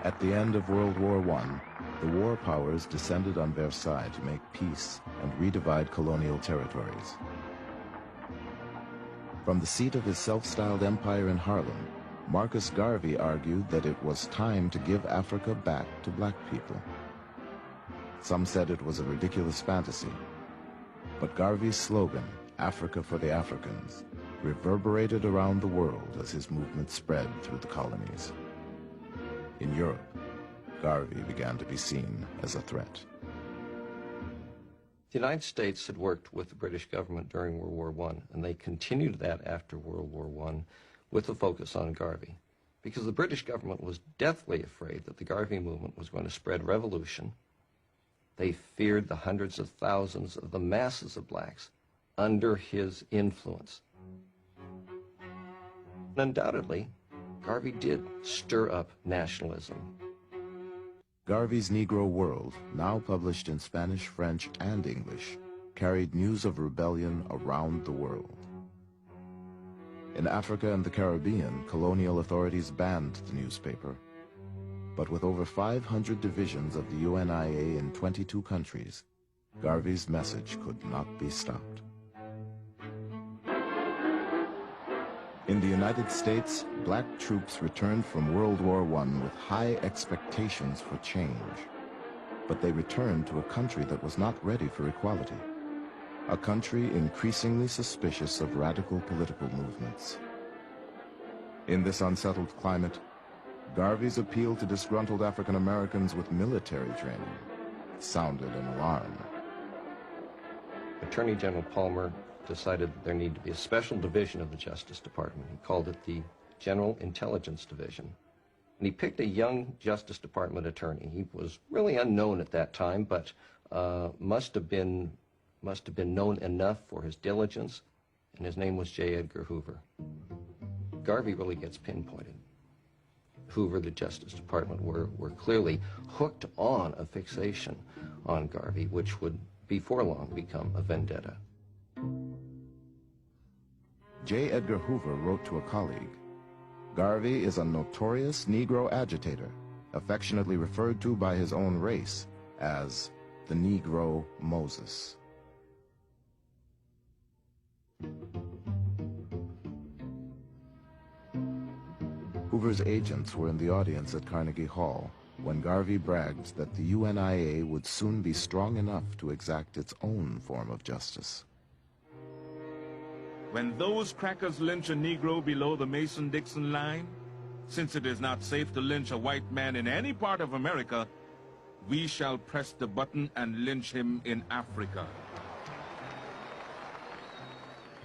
At the end of World War I, the war powers descended on Versailles to make peace and redivide colonial territories. From the seat of his self-styled empire in Harlem, Marcus Garvey argued that it was time to give Africa back to black people. Some said it was a ridiculous fantasy, but Garvey's slogan, "Africa for the Africans," reverberated around the world as his movement spread through the colonies. In Europe, Garvey began to be seen as a threat. The United States had worked with the British government during World War I, and they continued that after World War I with a focus on Garvey, because the British government was deathly afraid that the Garvey movement was going to spread revolution. They feared the hundreds of thousands of the masses of blacks under his influence. Undoubtedly, Garvey did stir up nationalism. Garvey's Negro World, now published in Spanish, French, and English, carried news of rebellion around the world. In Africa and the Caribbean, colonial authorities banned the newspaper. But with over 500 divisions of the U.N.I.A. in 22 countries, Garvey's message could not be stopped. In the United States, black troops returned from World War I with high expectations for change. But they returned to a country that was not ready for equality, a country increasingly suspicious of radical political movements. In this unsettled climate, Garvey's appeal to disgruntled African Americans with military training sounded an alarm. Attorney General Palmer decided that there needed to be a special division of the Justice Department. He called it the General Intelligence Division. And he picked a young Justice Department attorney. He was really unknown at that time, but must have been known enough for his diligence, and his name was J. Edgar Hoover. Garvey really gets pinpointed. Hoover, the Justice Department, were clearly hooked on a fixation on Garvey, which would before long become a vendetta. J. Edgar Hoover wrote to a colleague, "Garvey is a notorious Negro agitator, affectionately referred to by his own race as the Negro Moses." Hoover's agents were in the audience at Carnegie Hall when Garvey bragged that the U.N.I.A. would soon be strong enough to exact its own form of justice. When those crackers lynch a Negro below the Mason-Dixon line, since it is not safe to lynch a white man in any part of America, we shall press the button and lynch him in Africa.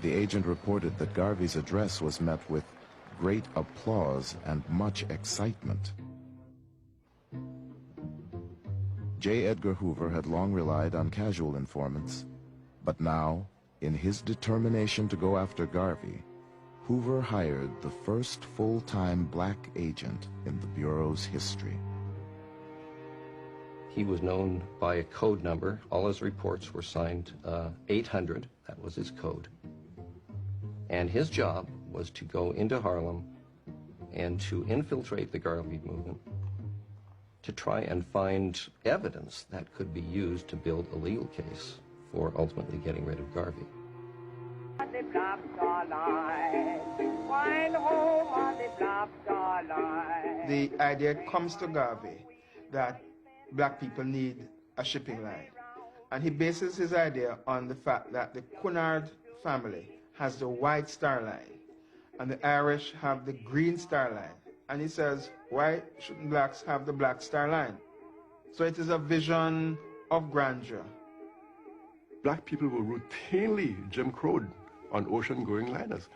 The agent reported that Garvey's address was met with great applause and much excitement. J. Edgar Hoover had long relied on casual informants, but now, in his determination to go after Garvey, Hoover hired the first full-time black agent in the Bureau's history. He was known by a code number. All his reports were signed 800, that was his code. And his job was to go into Harlem and to infiltrate the Garvey movement, to try and find evidence that could be used to build a legal case for ultimately getting rid of Garvey. The idea comes to Garvey that black people need a shipping line. And he bases his idea on the fact that the Cunard family has the White Star Line, and the Irish have the Green Star Line. And he says, why shouldn't blacks have the Black Star Line? So it is a vision of grandeur. Black people were routinely Jim Crowed on ocean-going liners.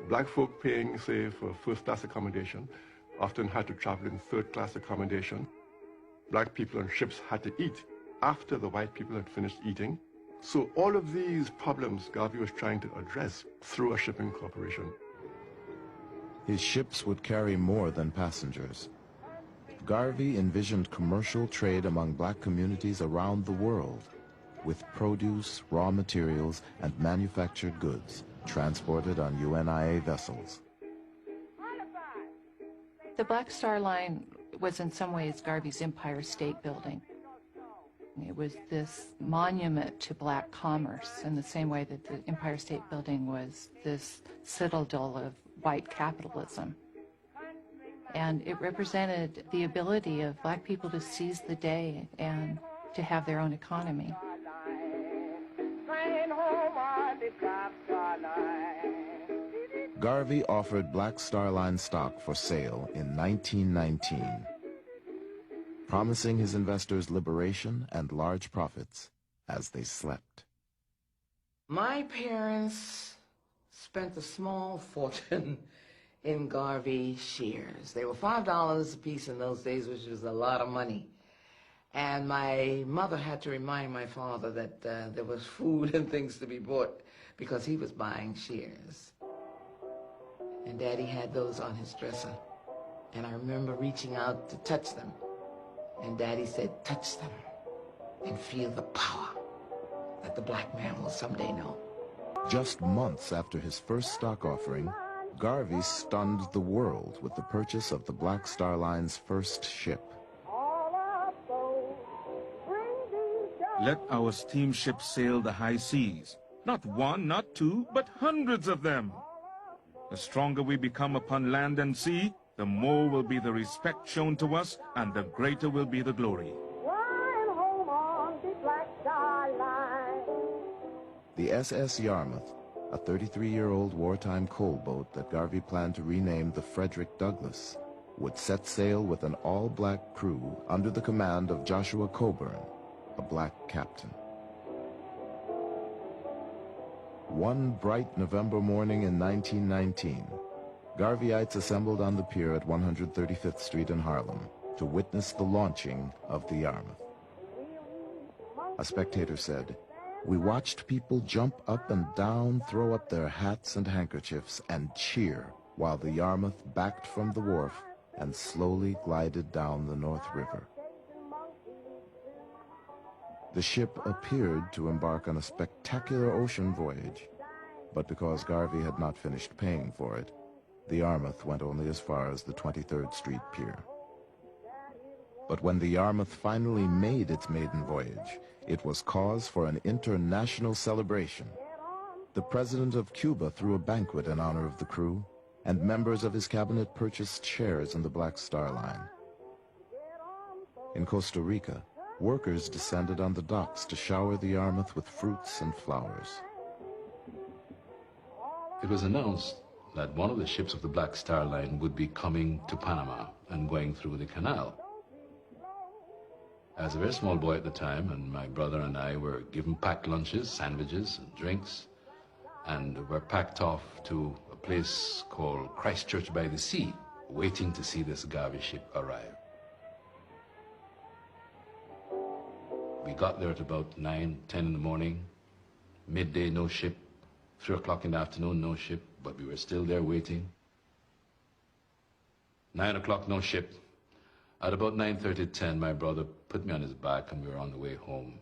Black folk paying, say, for first-class accommodation often had to travel in third-class accommodation. Black people on ships had to eat after the white people had finished eating. So all of these problems Garvey was trying to address through a shipping corporation. His ships would carry more than passengers. Garvey envisioned commercial trade among black communities around the world, with produce, raw materials, and manufactured goods transported on U.N.I.A. vessels. The Black Star Line It was in some ways Garvey's Empire State Building. It was this monument to black commerce in the same way that the Empire State Building was this citadel of white capitalism. And it represented the ability of black people to seize the day and to have their own economy. Garvey offered Black Star Line stock for sale in 1919, promising his investors liberation and large profits as they slept. My parents spent a small fortune in Garvey shares. They were $5 a piece in those days, which was a lot of money. And my mother had to remind my father that there was food and things to be bought because he was buying shares. And Daddy had those on his dresser. And I remember reaching out to touch them. And Daddy said, touch them and feel the power that the black man will someday know. Just months after his first stock offering, Garvey stunned the world with the purchase of the Black Star Line's first ship. Let our steamships sail the high seas. Not one, not two, but hundreds of them. The stronger we become upon land and sea, the more will be the respect shown to us, and the greater will be the glory. The SS Yarmouth, a 33-year-old wartime coal boat that Garvey planned to rename the Frederick Douglass, would set sail with an all-black crew under the command of Joshua Coburn, a black captain. One bright November morning in 1919, Garveyites assembled on the pier at 135th Street in Harlem to witness the launching of the Yarmouth. A spectator said, "We watched people jump up and down, throw up their hats and handkerchiefs, and cheer while the Yarmouth backed from the wharf and slowly glided down the North River." The ship appeared to embark on a spectacular ocean voyage, but because Garvey had not finished paying for it, the Yarmouth went only as far as the 23rd Street Pier. But when the Yarmouth finally made its maiden voyage, it was cause for an international celebration. The president of Cuba threw a banquet in honor of the crew, and members of his cabinet purchased shares in the Black Star Line. In Costa Rica, workers descended on the docks to shower the Yarmouth with fruits and flowers. It was announced that one of the ships of the Black Star Line would be coming to Panama and going through the canal. I was a very small boy at the time, and my brother and I were given packed lunches, sandwiches, and drinks, and were packed off to a place called Christchurch by the Sea, waiting to see this Garvey ship arrive. We got there at about 9, 10 in the morning. Midday, no ship. 3 o'clock in the afternoon, no ship, but we were still there waiting. 9 o'clock, no ship. At about 9:30, 10, my brother put me on his back and we were on the way home.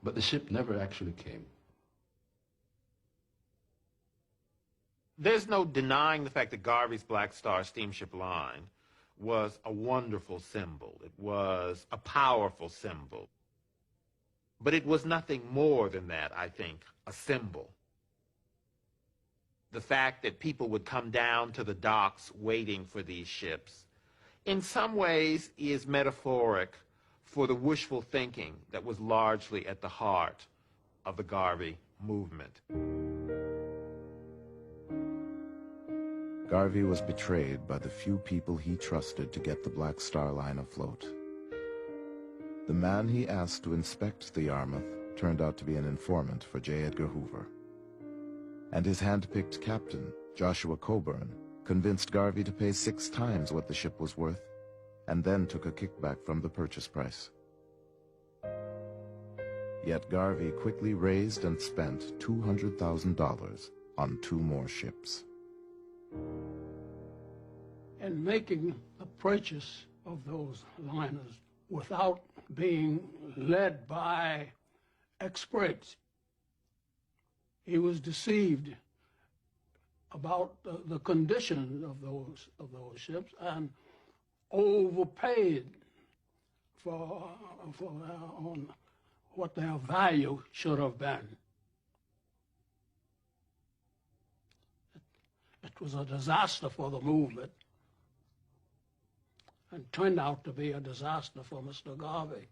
But the ship never actually came. There's no denying the fact that Garvey's Black Star Steamship Line was a wonderful symbol. It was a powerful symbol. But it was nothing more than that, I think, a symbol. The fact that people would come down to the docks waiting for these ships, in some ways is metaphoric for the wishful thinking that was largely at the heart of the Garvey movement. Garvey was betrayed by the few people he trusted to get the Black Star Line afloat. The man he asked to inspect the Yarmouth turned out to be an informant for J. Edgar Hoover. And his hand-picked captain, Joshua Coburn, convinced Garvey to pay 6 times what the ship was worth, and then took a kickback from the purchase price. Yet Garvey quickly raised and spent $200,000 on 2 more ships. And making the purchase of those liners without being led by experts, he was deceived about the condition of those ships, and overpaid for on what their value should have been. It was a disaster for the movement and turned out to be a disaster for Mr. Garvey.